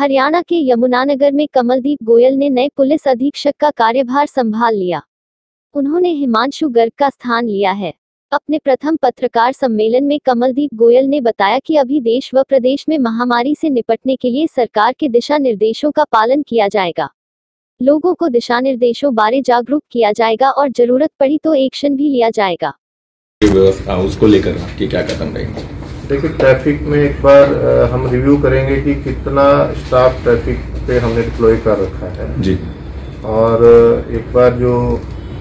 हरियाणा के यमुनानगर में कमलदीप गोयल ने नए पुलिस अधीक्षक का कार्यभार संभाल लिया। उन्होंने हिमांशु गर्ग का स्थान लिया है। अपने प्रथम पत्रकार सम्मेलन में कमलदीप गोयल ने बताया कि अभी देश व प्रदेश में महामारी से निपटने के लिए सरकार के दिशा निर्देशों का पालन किया जाएगा। लोगों को दिशा निर्देशों बारे जागरूक किया जाएगा और जरूरत पड़ी तो एक्शन भी लिया जाएगा। व्यवस्था उसको लेकर कि क्या कदम रहेंगे? देखिए, ट्रैफिक में एक बार हम रिव्यू करेंगे कि कितना स्टाफ ट्रैफिक पे हमने डिप्लॉय कर रखा है जी, और एक बार जो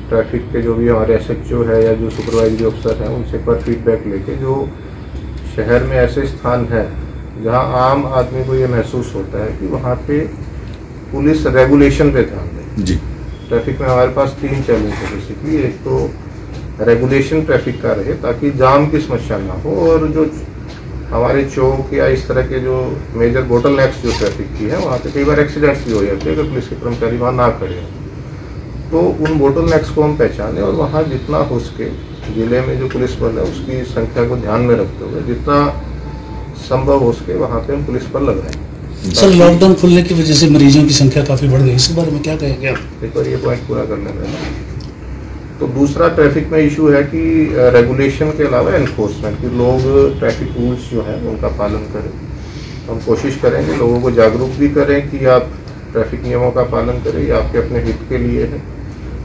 ट्रैफिक के जो भी हमारे एसएचओ है या जो सुपरवाइजरी अफसर हैं उनसे एक बार फीडबैक लेके जो शहर में ऐसे स्थान है जहां आम आदमी को ये महसूस होता है कि वहां पे पुलिस रेगुलेशन पे ध्यान दे। जी, ट्रैफिक में हमारे पास 3 चैलेंज है बेसिकली। एक तो रेगुलेशन ट्रैफिक का रहे ताकि जाम की समस्या ना हो, और जो हमारे चौक या इस तरह के जो मेजर बोटलनेक्स जो ट्रैफिक की है वहाँ पे कई बार एक्सीडेंट्स भी हो जाते हैं अगर पुलिस के कर्मचारी वहाँ ना खड़े हों। तो उन बोटलनेक्स को हम पहचाने और वहाँ जितना हो सके जिले में जो पुलिस बल है उसकी संख्या को ध्यान में रखते हुए जितना संभव हो सके वहाँ पे हम पुलिस बल लगाएं। सर, लॉकडाउन खुलने की वजह से मरीजों की संख्या काफी बढ़ गई, इसके बारे में क्या कहेंगे आप? एक बार ये पॉइंट पूरा करने में। तो दूसरा ट्रैफिक में इशू है कि रेगुलेशन के अलावा एनफोर्समेंट, कि लोग ट्रैफिक रूल्स जो हैं उनका पालन करें। हम कोशिश करेंगे लोगों को जागरूक भी करें कि आप ट्रैफिक नियमों का पालन करें, ये आपके अपने हित के लिए है।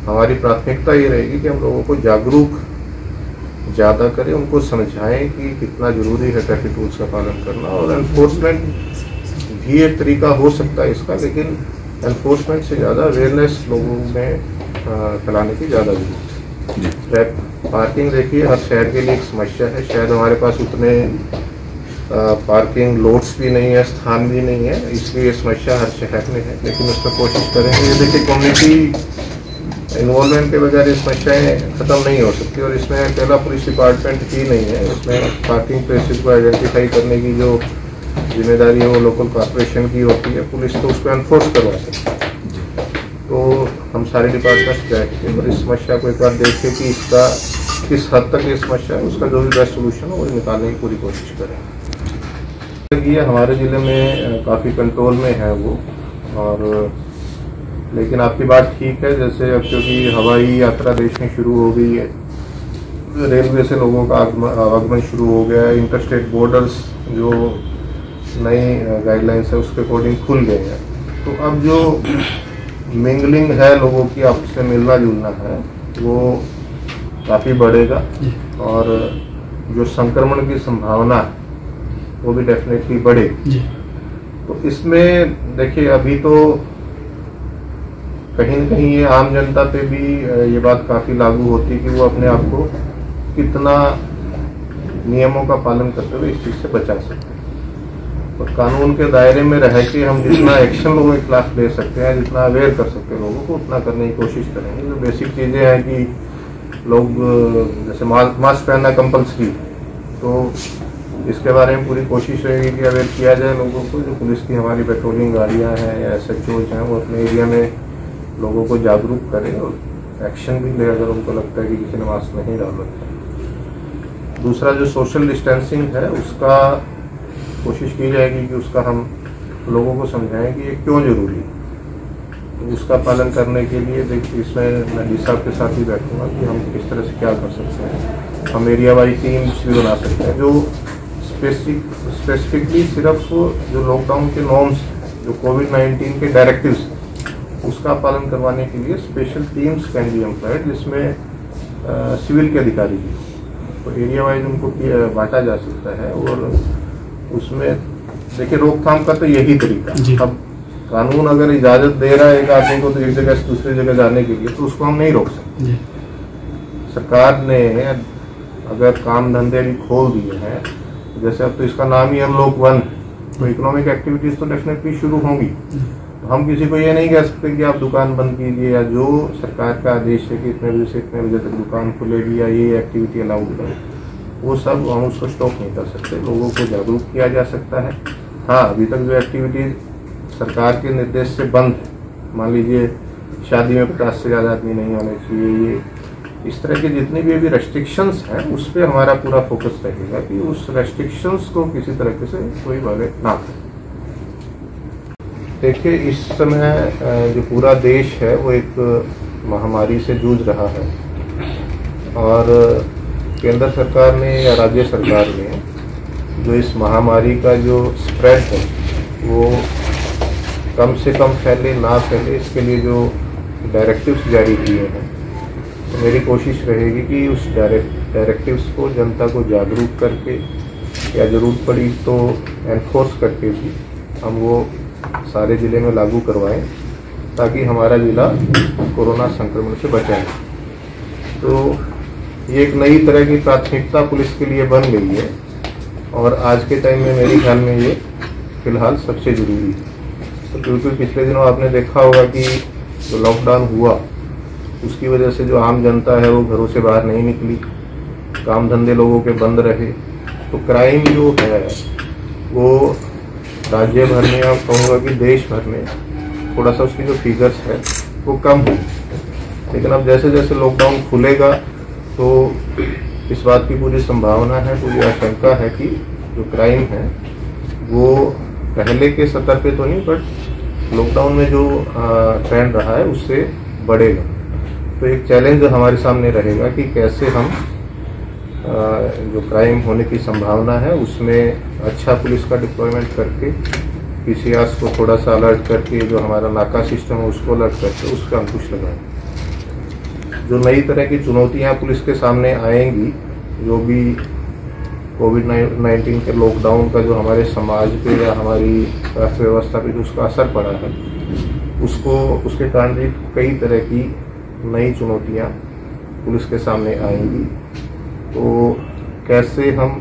हमारी प्राथमिकता ये रहेगी कि हम लोगों को जागरूक ज़्यादा करें, उनको समझाएं कि कितना ज़रूरी है ट्रैफिक रूल्स का पालन करना। और एनफोर्समेंट भी एक तरीका हो सकता है इसका, लेकिन एनफोर्समेंट से ज़्यादा अवेयरनेस लोगों में फैलाने की ज़्यादा जरूरत है। पार्किंग देखिए हर शहर के लिए एक समस्या है। शायद हमारे पास उतने पार्किंग लोड्स भी नहीं है, स्थान भी नहीं है, इसलिए ये समस्या हर शहर में है, लेकिन उस पर कोशिश करेंगे। ये देखिए, कम्युनिटी इन्वॉल्वमेंट के बगैर ये समस्याएँ ख़त्म नहीं हो सकती, और इसमें अकेला पुलिस डिपार्टमेंट ही नहीं है। इसमें पार्किंग प्लेसेस को आइडेंटिफाई करने की जो जिम्मेदारी है वो लोकल कॉर्पोरेशन की होती है। पुलिस तो उसको एनफोर्स करवा सकती है। तो हम सारे डिपार्टमेंट्स बैठे और इस समस्या को एक बार देखें कि इसका किस हद तक ये समस्या है, उसका जो भी बेस्ट सोल्यूशन है वो निकालने की पूरी कोशिश करें। ये हमारे ज़िले में काफ़ी कंट्रोल में है वो, और लेकिन आपकी बात ठीक है। जैसे अब क्योंकि हवाई यात्रा देश में शुरू हो गई है, रेलवे से लोगों का आवागमन शुरू हो गया है, इंटरस्टेट बॉर्डर्स जो नई गाइडलाइंस है उसके अकॉर्डिंग खुल गए हैं। तो अब जो मिंगलिंग है लोगों की, आपस में मिलना जुलना है, वो काफ़ी बढ़ेगा, और जो संक्रमण की संभावना है वो भी डेफिनेटली बढ़ेगी। तो इसमें देखिए, अभी तो कहीं न कहीं ये आम जनता पे भी ये बात काफ़ी लागू होती है कि वो अपने आप को कितना नियमों का पालन करते हुए इस चीज़ से बचा सकते हैं। और कानून के दायरे में रह के हम जितना एक्शन लोगों के खिलाफ ले सकते हैं, जितना अवेयर कर सकते हैं लोगों को, उतना करने की कोशिश करेंगे। जो बेसिक चीज़ें हैं कि लोग जैसे मास्क पहनना कंपल्सरी, तो इसके बारे में पूरी कोशिश रहेगी कि अवेयर किया जाए लोगों को। जो पुलिस की हमारी पेट्रोलिंग गाड़ियाँ हैं या एसएचओज हैं वो अपने एरिया में लोगों को जागरूक करें और एक्शन भी ले अगर उनको लगता है कि किसी ने मास्क नहीं डाल रखा है। दूसरा जो सोशल डिस्टेंसिंग है उसका कोशिश की जाएगी कि उसका हम लोगों को समझाएं कि ये क्यों जरूरी है। तो उसका पालन करने के लिए देखिए, इसमें मैं डी साहब के साथ ही बैठूंगा कि हम किस तरह से क्या कर सकते हैं। हम एरिया वाइज टीम्स भी बना सकते हैं जो स्पेसिफिकली सिर्फ जो लॉकडाउन के नॉर्म्स, जो कोविड-19 के डायरेक्टिव्स, उसका पालन करवाने के लिए special teams can be employed, जिसमें सिविल के अधिकारी भी, तो एरिया वाइज उनको बांटा जा सकता है। और उसमें देखिए, रोकथाम का तो यही तरीका। अब कानून अगर इजाजत दे रहा है एक आदमी को तो एक जगह से दूसरी जगह जाने के लिए, तो उसको हम नहीं रोक सकते। सरकार ने अगर काम धंधे भी खोल दिए हैं, जैसे अब तो इसका नाम ही अनलॉक 1, तो इकोनॉमिक एक्टिविटीज तो डेफिनेटली शुरू होंगी। तो हम किसी को ये नहीं कह सकते कि आप दुकान बंद कीजिए, या जो सरकार का आदेश है कि इतने बजे से इतने बजे तक दुकान खुलेगी या ये एक्टिविटी अलाउड है, वो सब हम उसको स्टॉप नहीं कर सकते। लोगों को जागरूक किया जा सकता है। हाँ, अभी तक जो एक्टिविटीज सरकार के निर्देश से बंद है, मान लीजिए शादी में 50 से ज़्यादा आदमी नहीं होने चाहिए, ये इस तरह के जितनी भी अभी रेस्ट्रिक्शंस हैं उस पर हमारा पूरा फोकस रहेगा कि उस रेस्ट्रिक्शंस को किसी तरीके से कोई वायलेट ना करे। देखिए, इस समय जो पूरा देश है वो एक महामारी से जूझ रहा है और केंद्र सरकार ने या राज्य सरकार ने जो इस महामारी का जो स्प्रेड है वो कम से कम फैले ना फैले इसके लिए जो डायरेक्टिव्स जारी किए हैं, तो मेरी कोशिश रहेगी कि उस डायरेक्टिव्स को जनता को जागरूक करके या ज़रूरत पड़ी तो एनफोर्स करके भी हम वो सारे ज़िले में लागू करवाएं ताकि हमारा ज़िला कोरोना संक्रमण से बचाए। तो ये एक नई तरह की प्राथमिकता पुलिस के लिए बन गई है और आज के टाइम में मेरे ख्याल में ये फिलहाल सबसे ज़रूरी है। तो क्योंकि पिछले दिनों आपने देखा होगा कि जो लॉकडाउन हुआ उसकी वजह से जो आम जनता है वो घरों से बाहर नहीं निकली, काम धंधे लोगों के बंद रहे, तो क्राइम जो है वो राज्य भर में या कहूँगा कि देश भर में थोड़ा सा उसकी जो फिगर्स है वो कम हुई। लेकिन अब जैसे जैसे लॉकडाउन खुलेगा तो इस बात की पूरी संभावना है, पूरी आशंका है कि जो क्राइम है वो पहले के स्तर पे तो नहीं बट लॉकडाउन में जो ट्रेंड रहा है उससे बढ़ेगा। तो एक चैलेंज हमारे सामने रहेगा कि कैसे हम जो क्राइम होने की संभावना है उसमें अच्छा पुलिस का डिप्लॉयमेंट करके पीसीआर्स को थोड़ा सा अलर्ट करके जो हमारा नाका सिस्टम है उसको अलर्ट करके उस पर अंकुश लगाएं। जो नई तरह की चुनौतियां पुलिस के सामने आएंगी, जो भी कोविड-19 के लॉकडाउन का जो हमारे समाज पे या हमारी अर्थव्यवस्था पे जो उसका असर पड़ा है उसके कारण भी कई तरह की नई चुनौतियां पुलिस के सामने आएंगी। तो कैसे हम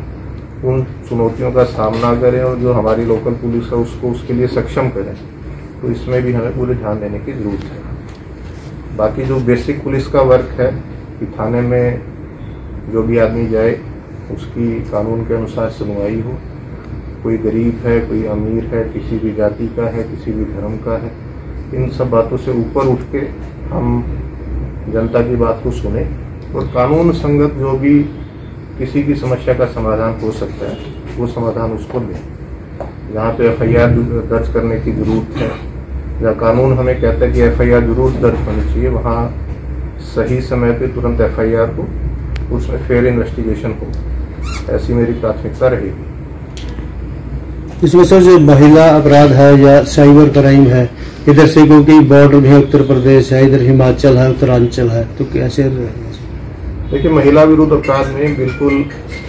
उन चुनौतियों का सामना करें और जो हमारी लोकल पुलिस है उसको उसके लिए सक्षम करें, तो इसमें भी हमें पूरे ध्यान देने की ज़रूरत है। बाकी जो बेसिक पुलिस का वर्क है कि थाने में जो भी आदमी जाए उसकी कानून के अनुसार सुनवाई हो, कोई गरीब है, कोई अमीर है, किसी भी जाति का है, किसी भी धर्म का है, इन सब बातों से ऊपर उठ के हम जनता की बात को सुने और कानून संगत जो भी किसी भी समस्या का समाधान हो सकता है वो समाधान उसको दें। जहाँ पे एफआईआर दर्ज करने की जरूरत है, जहाँ कानून हमें कहता है कि एफआईआर जरूर दर्ज होनी चाहिए, वहाँ सही समय पे तुरंत एफआईआर हो, उसमें फेयर इन्वेस्टिगेशन हो, ऐसी मेरी प्राथमिकता रहेगी। इसमें सर जो महिला अपराध है या साइबर क्राइम है, इधर से क्योंकि बॉर्डर भी उत्तर प्रदेश है, इधर हिमाचल है, उत्तरांचल है, तो कैसे रहेगा? देखिए, महिला विरुद्ध अपराध में बिल्कुल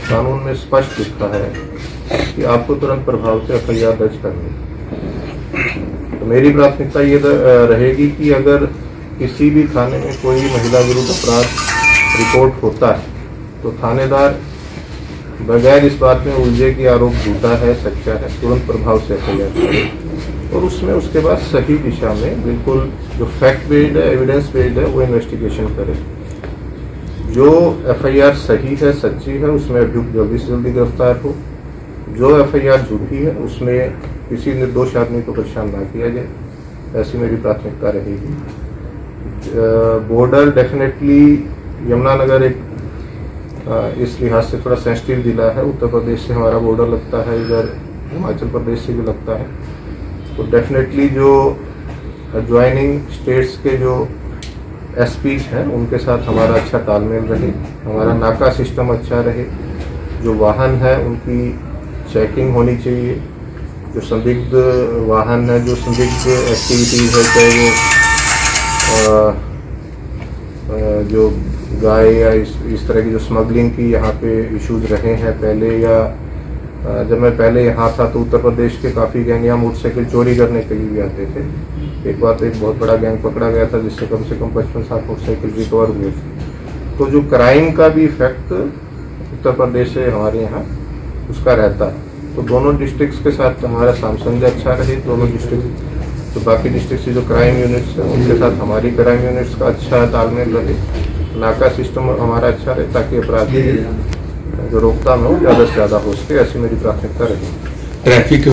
कानून में स्पष्ट लिखा है कि आपको तुरंत प्रभाव से एफआईआर दर्ज करनी। तो मेरी प्राथमिकता ये रहेगी कि अगर किसी भी थाने में कोई महिला विरुद्ध अपराध रिपोर्ट होता है तो थानेदार बगैर इस बात में उलझे कि आरोप झूठा है सच्चा है, तुरंत प्रभाव से एफआईआर करे और उसमें उसके बाद सही दिशा में बिल्कुल जो फैक्ट बेस्ड है, एविडेंस बेस्ड है, वो इन्वेस्टिगेशन करे। जो एफआईआर सही है, सच्ची है, उसमें अभियुक्त जल्दी से जल्दी गिरफ्तार हो। जो एफआईआर झूठी है उसमें किसी निर्दोष आदमी को परेशान ना किया जाए, ऐसी मेरी प्राथमिकता रहेगी। बॉर्डर डेफिनेटली यमुनानगर एक इस लिहाज से थोड़ा सेंसिटिव जिला है, उत्तर प्रदेश से हमारा बॉर्डर लगता है, इधर हिमाचल प्रदेश से भी लगता है। तो डेफिनेटली जो एडजॉइनिंग स्टेट्स के जो एसपीज हैं उनके साथ हमारा अच्छा तालमेल रहे, हमारा नाका सिस्टम अच्छा रहे, जो वाहन है उनकी चेकिंग होनी चाहिए, जो संदिग्ध वाहन है, जो संदिग्ध एक्टिविटीज है, चाहे वो जो गाय या इस तरह की जो स्मगलिंग की यहाँ पे इश्यूज रहे हैं पहले, या जब मैं पहले यहाँ था तो उत्तर प्रदेश के काफ़ी गैंग यहाँ मोटरसाइकिल चोरी करने के लिए भी आते थे। एक बार तो एक बहुत बड़ा गैंग पकड़ा गया था जिससे कम से कम 55-60 मोटरसाइकिल रिकवर हुए थे। तो जो क्राइम का भी इफेक्ट उत्तर प्रदेश से हमारे यहाँ उसका रहता है। तो दोनों डिस्ट्रिक्ट्स के साथ हमारा सामंजस्य अच्छा रहे, दोनों डिस्ट्रिक्ट तो बाकी डिस्ट्रिक्ट से जो क्राइम यूनिट्स हैं उनके साथ हमारी क्राइम यूनिट्स का अच्छा तालमेल रहे, नाका सिस्टम हमारा अच्छा रहे ताकि अपराध जो रोकथाम हो ज़्यादा से ज़्यादा हो सके, ऐसी मेरी प्राथमिकता रहेगी। ट्रैफिक